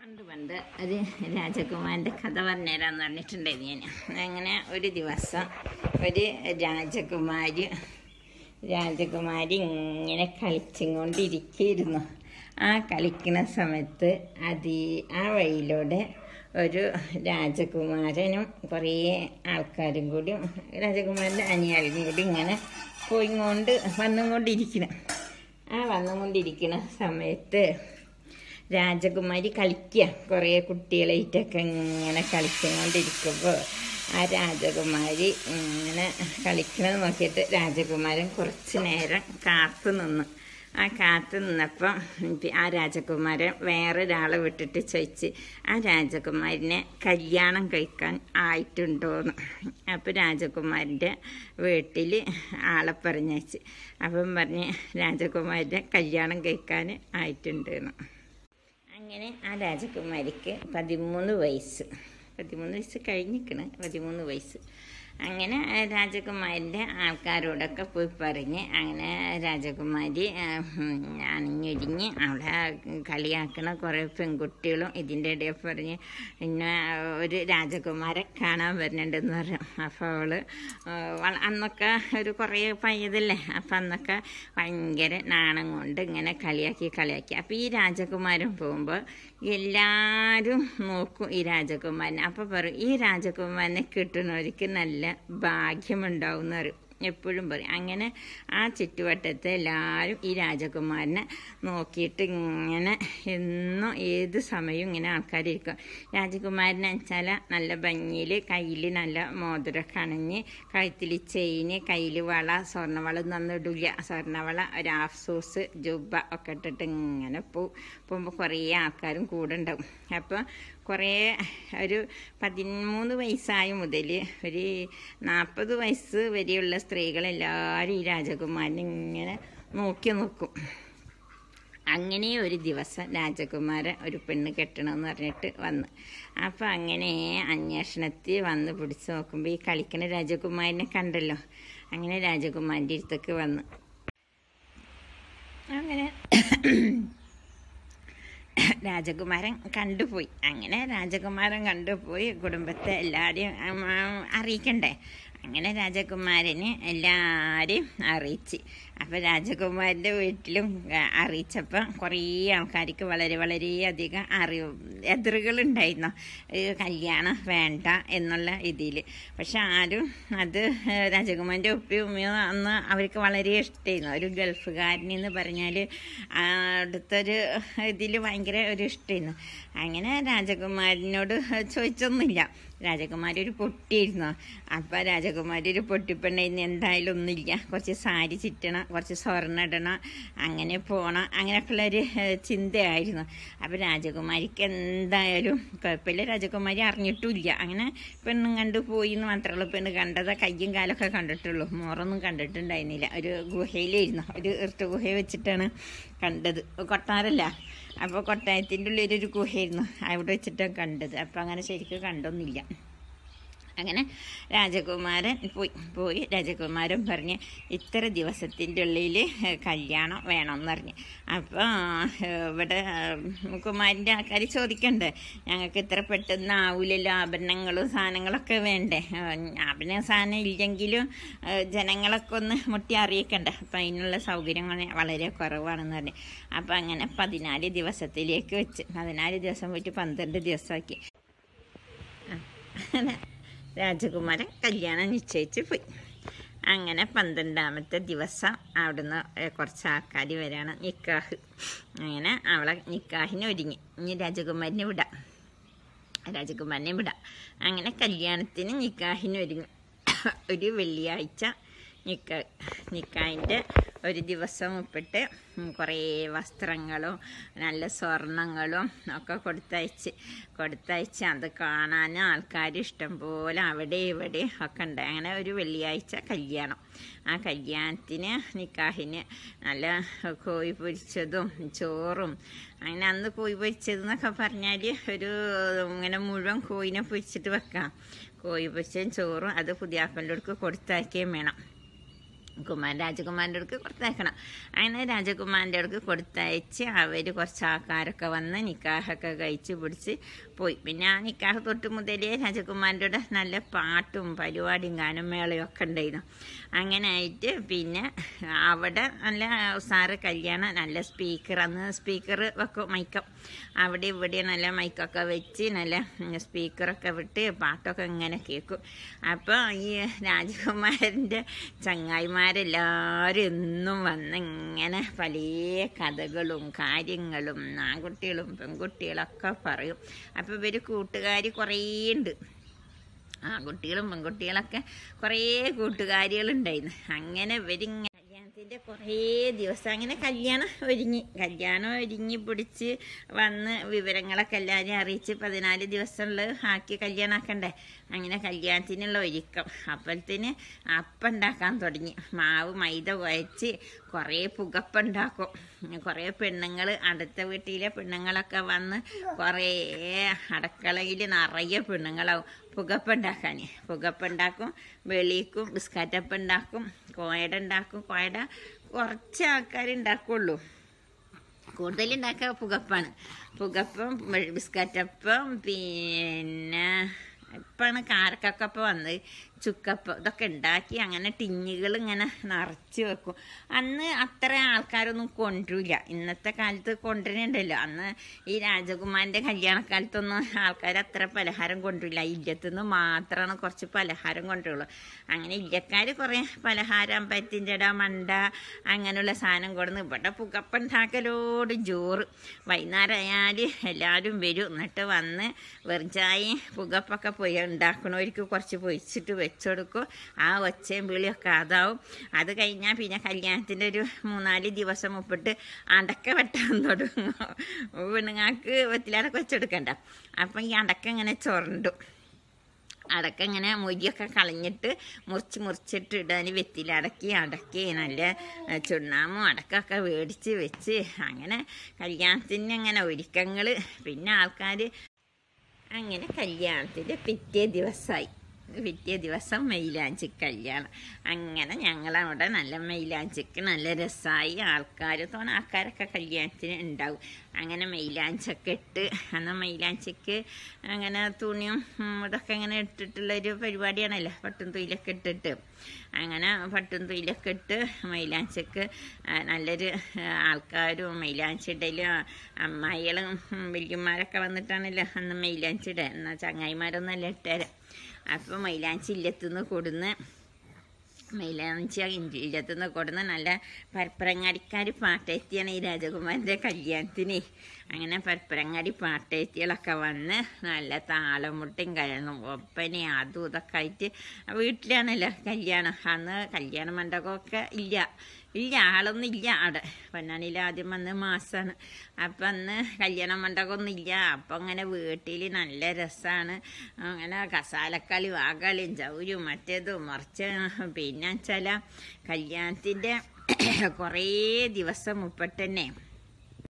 പണ്ട് ഒരു രാജകുമാരൻ്റെ കഥ പറഞ്ഞുതരാമെന്ന് പറഞ്ഞിട്ടുണ്ടായിരുന്നു ഞാൻ. അങ്ങനെ ഒരു ദിവസം ഒരു രാജകുമാരി ഇങ്ങനെ കളിച്ചുകൊണ്ടിരിക്കുകയായിരുന്നു. ആ കളിക്കുന്ന സമയത്ത് ആ വഴിയിലൂടെ ഒരു രാജകുമാരനും കുറേ ആൾക്കാരും കൂടി രാജകുമാരൻ്റെ അനിയാളും കൂടി ഇങ്ങനെ വന്നുകൊണ്ടിരിക്കുന്ന സമയത്ത് രാജകുമാരി കളിക്കുക. കുറേ കുട്ടികളായിട്ടൊക്കെ ഇങ്ങനെ കളിച്ചുകൊണ്ടിരിക്കുമ്പോൾ ആ രാജകുമാരി ഇങ്ങനെ കളിക്കണമെന്ന് നോക്കിയിട്ട് രാജകുമാരൻ കുറച്ച് നേരം കാത്തു നിന്നു. ആ കാത്തു നിന്നപ്പം ആ രാജകുമാരൻ വേറൊരാളെ വിട്ടിട്ട് ചോദിച്ച് ആ രാജകുമാരനെ കല്യാണം കഴിക്കാൻ ആയിട്ടുണ്ടോയെന്ന്. അപ്പോൾ രാജകുമാരൻ്റെ വീട്ടിൽ ആളെ പറഞ്ഞയച്ച് അപ്പം പറഞ്ഞ് രാജകുമാരനെ കല്യാണം കഴിക്കാൻ ആയിട്ടുണ്ടെന്ന്. അങ്ങനെ ആ രാജകുമാരിക്ക് 13 വയസ്സ് കഴിഞ്ഞിരിക്കണ്. 13 വയസ്സ്. അങ്ങനെ രാജകുമാരിൻ്റെ ആൾക്കാരോടൊക്കെ പോയി പറഞ്ഞ് അങ്ങനെ രാജകുമാരി അണിഞ്ഞൊരുങ്ങി അവിടെ കളിയാക്കണ കുറേ പെൺകുട്ടികളും ഇതിൻ്റെ ഇടയിൽ പറഞ്ഞ് പിന്നെ ഒരു രാജകുമാരെ കാണാൻ വരുന്നുണ്ടെന്ന് പറഞ്ഞു. അപ്പോൾ അവൾ അന്നൊക്കെ ഒരു കുറേ പയ്യതല്ലേ, അപ്പം അന്നൊക്കെ ഭയങ്കര നാണം കൊണ്ട് ഇങ്ങനെ കളിയാക്കി. അപ്പോൾ ഈ രാജകുമാരൻ പോകുമ്പോൾ എല്ലാവരും നോക്കും ഈ രാജകുമാരനെ. അപ്പോൾ പറയും ഈ രാജകുമാരനെ കിട്ടുന്നവർക്ക് നല്ല ഭാഗ്യമുണ്ടാവും എന്ന് പറയും, എപ്പോഴും പറയും. അങ്ങനെ ആ ചുറ്റുവട്ടത്തെ എല്ലാവരും ഈ രാജകുമാരനെ നോക്കിയിട്ട് ഇങ്ങനെ എന്നും ഏത് സമയവും ഇങ്ങനെ ആൾക്കാരിരിക്കും. രാജകുമാരനെ വെച്ചാൽ നല്ല ഭംഗിയിൽ കയ്യിൽ നല്ല മോതിരമൊക്കെ അണിഞ്ഞ് കഴുത്തിൽ ചെയിന്, കയ്യിൽ വള, സ്വർണ്ണവള ഒന്നും ഇടില്ല, സ്വർണ്ണവള, ഒരു ഹാഫ് സൂസ്, ജുബ്ബ ഒക്കെ ഇട്ടിട്ട് ഇങ്ങനെ പോകുമ്പോൾ കുറേ ആൾക്കാരും കൂടെ ഉണ്ടാവും. അപ്പോൾ ഒരു 13 വയസ്സായ മുതൽ ഒരു 40 വയസ്സ് വരെയുള്ള സ്ത്രീകളെല്ലാവരും ഈ രാജകുമാരനെ ഇങ്ങനെ നോക്കും. അങ്ങനെ ഒരു ദിവസം രാജകുമാരൻ ഒരു പെണ്ണ് കെട്ടണമെന്ന് പറഞ്ഞിട്ട് വന്ന്. അപ്പം അങ്ങനെ അന്വേഷണത്തിൽ വന്ന് പിടിച്ച് നോക്കുമ്പോൾ ഈ കളിക്കുന്ന രാജകുമാരനെ കണ്ടല്ലോ. അങ്ങനെ രാജകുമാരൻ്റെ അടുത്തേക്ക് വന്ന് അങ്ങനെ രാജകുമാരൻ കണ്ടുപോയി. അങ്ങനെ രാജകുമാരൻ കണ്ടുപോയി കുടുംബത്തെ എല്ലാവരെയും അറിയിക്കണ്ടേ. അങ്ങനെ രാജകുമാരന് എല്ലാവരെയും അറിയിച്ച്. അപ്പോൾ രാജകുമാരൻ്റെ വീട്ടിലും അറിയിച്ചപ്പോൾ കുറേ ആൾക്കാർക്ക് വളരെയധികം എതിരുകളുണ്ടായിരുന്നു, കല്യാണം വേണ്ട എന്നുള്ള ഇതിൽ. പക്ഷെ ആരും അത് രാജകുമാരൻ്റെ ഉപ്പയും ഉമ്മയും അന്ന് അവർക്ക് വളരെ ഇഷ്ടമായിരുന്നു. ഒരു ഗൾഫുകാരനെന്ന് പറഞ്ഞാൽ അടുത്തൊരു ഇതിൽ ഭയങ്കര ഒരു ഇഷ്ടമായിരുന്നു. അങ്ങനെ രാജകുമാരനോട് ചോദിച്ചൊന്നുമില്ല. രാജകുമാരി ഒരു പൊട്ടിയിരുന്നു. അപ്പോൾ രാജകുമാരി ഒരു പൊട്ടിപ്പെണ്ണയിന്ന് എന്തായാലും ഒന്നുമില്ല, കുറച്ച് സാരി ചുറ്റണം, കുറച്ച് സ്വർണ്ണം ഇടണം, അങ്ങനെ പോകണം, അങ്ങനെയൊക്കെയുള്ളൊരു ചിന്തയായിരുന്നു. അപ്പോൾ രാജകുമാരിക്ക് എന്തായാലും കുഴപ്പമില്ല. രാജകുമാരി അറിഞ്ഞിട്ടുമില്ല. അങ്ങനെ പെണ്ണും കണ്ടു പോയി എന്ന് മാത്രമേ ഉള്ളൂ. പെണ്ണ് കണ്ടത് കയ്യും കാലൊക്കെ കണ്ടിട്ടുള്ളൂ, മോറൊന്നും കണ്ടിട്ടുണ്ടായിരുന്നില്ല. ഒരു ഗുഹയിലായിരുന്നു, ഒരു ഇർട്ട് ഗുഹ വെച്ചിട്ടാണ് കണ്ടത്. കൊട്ടാരല്ല, അപ്പോൾ കൊട്ടാരത്തിൻ്റെ ഉള്ളിലൊരു ഗുഹയായിരുന്നു, അവിടെ വെച്ചിട്ടാണ് കണ്ടത്. അപ്പോൾ അങ്ങനെ ശരിക്കും കണ്ടൊന്നുമില്ല. അങ്ങനെ രാജകുമാരൻ പോയി രാജകുമാരൻ പറഞ്ഞ് ഇത്ര ദിവസത്തിൻ്റെ ഉള്ളിൽ കല്യാണം വേണമെന്ന് പറഞ്ഞ്. അപ്പോൾ ഇവിടെ കുമാരൻ്റെ ആൾക്കാർ ചോദിക്കണ്ടേ, ഞങ്ങൾക്ക് ഇത്ര പെട്ടെന്ന് ആവില്ലല്ലോ, ആഭരണങ്ങളും സാധനങ്ങളൊക്കെ വേണ്ടേ, ആഭരണ സാധനം ഇല്ലെങ്കിലും ജനങ്ങളൊക്കെ ഒന്ന് മുട്ടി അറിയിക്കണ്ടേ. അപ്പം അതിനുള്ള സൗകര്യങ്ങൾ വളരെ കുറവാണെന്ന് പറഞ്ഞു. അപ്പം അങ്ങനെ 14 ദിവസത്തിലേക്ക് വെച്ച് 14 ദിവസം പോയിട്ട് 12 ദിവസമാക്കി. രാജകുമാരൻ കല്യാണം നിശ്ചയിച്ച് പോയി. അങ്ങനെ 12ാമത്തെ ദിവസം അവിടുന്ന് കുറച്ച് ആൾക്കാർ വരാണ്, നിക്കാഹ്. അങ്ങനെ അവളെ നിക്കാഹിന് ഒരുങ്ങി. ഇനി രാജകുമാരനെ വിടാം. അങ്ങനെ കല്യാണത്തിന് നിക്കാഹിന് ഒരുങ്ങി. ഒരു വെള്ളിയാഴ്ച നിക്കാഹിൻ്റെ ഒരു ദിവസം മുപ്പിട്ട് കുറേ വസ്ത്രങ്ങളും നല്ല സ്വർണങ്ങളും ഒക്കെ കൊടുത്തയച്ച് അത് കാണാൻ ആൾക്കാർ ഇഷ്ടംപോലെ അവിടെ ഇവിടെ ഒക്കെ ഉണ്ട്. അങ്ങനെ ഒരു വെള്ളിയാഴ്ച കല്യാണം. ആ കല്യാണത്തിന് നിക്കാഹിന് നല്ല കോഴി പൊരിച്ചതും ചോറും, അങ്ങനെ അന്ന് കോഴി പൊരിച്ചതെന്നൊക്കെ പറഞ്ഞാൽ ഒരു ഇങ്ങനെ മുഴുവൻ കോഴിനെ പൊരിച്ചിട്ട് വെക്കാം. കോഴി പൊരിച്ചതും ചോറും അത് പുതിയാപ്പൻ്റെ അടുക്ക് കൊടുത്തയക്കുകയും വേണം. രാജകുമാരൻ്റെ അടുക്ക് കൊടുത്തയക്കണം. അങ്ങനെ രാജകുമാരൻ്റെ അടുക്ക് കൊടുത്തയച്ച് അവർ കുറച്ച് ആൾക്കാരൊക്കെ വന്ന് നിക്കാഹൊക്കെ കഴിച്ച് പിടിച്ച് പോയി. പിന്നെ ആ നിക്കാഹ് തൊട്ട് മുതലേ രാജകുമാരൻ്റെ കൂടെ നല്ല പാട്ടും പരിപാടിയും ഗാനമേളയും ഒക്കെ ഉണ്ടായിരുന്നു. അങ്ങനെ ആയിട്ട് പിന്നെ അവിടെ നല്ല ഉസാറ് കല്യാണം, നല്ല സ്പീക്കർ, അന്ന് സ്പീക്കർ വെക്കും, മൈക്കം അവിടെ ഇവിടെ നല്ല മൈക്കൊക്കെ വെച്ച് നല്ല സ്പീക്കറൊക്കെ വിട്ട് പാട്ടൊക്കെ ഇങ്ങനെ കേൾക്കും. അപ്പോൾ ഈ രാജകുമാരൻ്റെ ചങ്ങായിമാരെല്ലാവരും എന്നും വന്ന് ഇങ്ങനെ പല കഥകളും കാര്യങ്ങളും ആൺകുട്ടികളും പെൺകുട്ടികളൊക്കെ പറയും. അപ്പോൾ ഇവർ കൂട്ടുകാർ കുറേ ഉണ്ട്, ആൺകുട്ടികളും പെൺകുട്ടികളൊക്കെ കുറേ കൂട്ടുകാരികളുണ്ടായിരുന്നു. അങ്ങനെ ഇവരിങ്ങനെ കല്യാണത്തിൻ്റെ കുറേ ദിവസം അങ്ങനെ കല്യാണം ഒരുങ്ങി പിടിച്ച് വന്ന് വിവരങ്ങളൊക്കെ എല്ലാവരെയും അറിയിച്ച് 14 ദിവസമുള്ള ആക്കി കല്യാണമാക്കണ്ടേ. അങ്ങനെ കല്യാണത്തിനുള്ള ഒരുക്കം. അപ്പോഴത്തേന് അപ്പം ഉണ്ടാക്കാൻ തുടങ്ങി. മാവ് മൈദ കുഴച്ച് കുറേ പുകപ്പം ഉണ്ടാക്കും. കുറേ പെണ്ണുങ്ങൾ, അടുത്ത വീട്ടിലെ പെണ്ണുങ്ങളൊക്കെ വന്ന് കുറേ അടുക്കളയിൽ നിറയെ പെണ്ണുങ്ങളാവും പുകപ്പം ഉണ്ടാക്കും. വെളിക്കും ബിസ്ക്കറ്റപ്പം ഉണ്ടാക്കും, കോയട ഉണ്ടാക്കും. കോയട കുറച്ച് ആൾക്കാർ ഉണ്ടാക്കുള്ളൂ, കൂടുതലുണ്ടാക്കുക പുകപ്പം, ബിസ്ക്കറ്റപ്പം, പിന്നെ ഇപ്പാണ് കാരക്കപ്പം വന്നത്, ചുക്കപ്പം, ഇതൊക്കെ ഉണ്ടാക്കി അങ്ങനെ ടിന്നുകൾ ഇങ്ങനെ നിറച്ച് വെക്കും. അന്ന് അത്ര ആൾക്കാരൊന്നും കൊണ്ടുവരില്ല, ഇന്നത്തെ കാലത്ത് കൊണ്ടുവരുന്നുണ്ടല്ലോ. അന്ന് ഈ രാജകുമാരൻ്റെ കല്യാണക്കാലത്തൊന്നും ആൾക്കാർ അത്ര പലഹാരം കൊണ്ടുവരില്ല, ഇല്ലത്തുനിന്ന് മാത്രമാണ് കുറച്ച് പലഹാരം കൊണ്ടുവരുള്ളൂ. അങ്ങനെ ഇല്ലക്കാർ കുറേ പലഹാരം, അമ്പലത്തിൻ്റെ ഇട മണ്ട അങ്ങനെയുള്ള സാധനം കൊടുന്ന് ഇവിടെ പുകപ്പം ഉണ്ടാക്കലോട് ജോറ്. വൈകുന്നേരമായാൽ എല്ലാവരും വരും. എന്നിട്ട് വന്ന് വെറുചായയും പുകപ്പൊക്കെ പോയി ഉണ്ടാക്കണവർക്ക് കുറച്ച് പൊയിച്ചിട്ട് വെച്ചെടുക്കും. ആ ഒച്ചയും വിളിയൊക്കെ അതാവും. അത് കഴിഞ്ഞാൽ പിന്നെ കല്യാണത്തിൻ്റെ ഒരു 3-4 ദിവസം മുപ്പിട്ട് അടക്ക വെട്ടാൻ തുടങ്ങും. പെണ്ണുങ്ങൾക്ക് വെറ്റിലടക്ക വെച്ചെടുക്കണ്ട. അപ്പം ഈ അടക്ക ഇങ്ങനെ ചുരണ്ടും. അടക്ക ഇങ്ങനെ മുരിയൊക്കെ കളഞ്ഞിട്ട് മുറിച്ചിട്ട് ഇടാൻ അടക്കി നല്ല ചുണ്ണാമ്പും അടക്കൊക്കെ മേടിച്ച് വെച്ച് അങ്ങനെ കല്യാണത്തിന് അങ്ങനെ ഒരുക്കങ്ങൾ. പിന്നെ ആൾക്കാർ അങ്ങനെ കല്യാണത്തിൻ്റെ പിറ്റേ ദിവസം മൈലാഞ്ചി കല്യാണം. അങ്ങനെ ഞങ്ങളവിടെ നല്ല മൈലാഞ്ചിക്ക് നല്ല രസമായി. ആൾക്കാരൊക്കെ കല്യാണത്തിന് ഉണ്ടാവും. അങ്ങനെ മൈലാഞ്ചൊക്കെ ഇട്ട്, അന്ന് മൈലാഞ്ചിക്ക് അങ്ങനെ തുണിയും ഇതൊക്കെ ഇങ്ങനെ ഇട്ടിട്ടുള്ളൊരു പരിപാടിയാണല്ലോ, പട്ടും തൊയിലൊക്കെ ഇട്ടിട്ട്. അങ്ങനെ പട്ടും തൊയിലൊക്കെ ഇട്ട് മൈലാഞ്ചിക്ക് നല്ലൊരു ആൾക്കാരും മൈലാഞ്ചി ഇടലും അമ്മായികളും വല്യന്മാരൊക്കെ വന്നിട്ടാണല്ലോ അന്ന് മൈലാഞ്ചി ഇടുക. എന്നാൽ ചങ്ങായിമാരൊന്നുമല്ല ഇട്ടുതരാം. അപ്പോൾ മൈലാഞ്ചി ഇല്ലത്തുനിന്ന് കൊടുന്ന് നല്ല പരപ്പരങ്ങാടിക്കാർ പാട്ടേത്തിയാണ് ഈ രാജകുമാരൻ്റെ കല്യാണത്തിന്. അങ്ങനെ പരപ്പരങ്ങാടി പാട്ടേത്തികളൊക്കെ വന്ന് നല്ല താളം മുട്ടും കഴങ്ങും ഒപ്പനയും അതും ഇതൊക്കെ ആയിട്ട് വീട്ടിലാണല്ലോ കല്യാണം. അന്ന് കല്യാണ മണ്ഡപമൊക്കെ ഇല്ല, ആളൊന്നും ഇല്ല അവിടെ. പൊന്നാനിയിൽ ആദ്യം വന്ന് മാസമാണ്. അപ്പം അന്ന് കല്യാണ മണ്ഡപമൊന്നും ഇല്ല. അപ്പം അങ്ങനെ വീട്ടിൽ നല്ല രസമാണ്. അങ്ങനെ കസാലക്കളി, വാകളിയും ചൗരും മറ്റേതും മറിച്ച്. പിന്നെ വെച്ചാൽ കല്യാണത്തിൻ്റെ കുറേ ദിവസം മുപ്പിട്ട് തന്നെ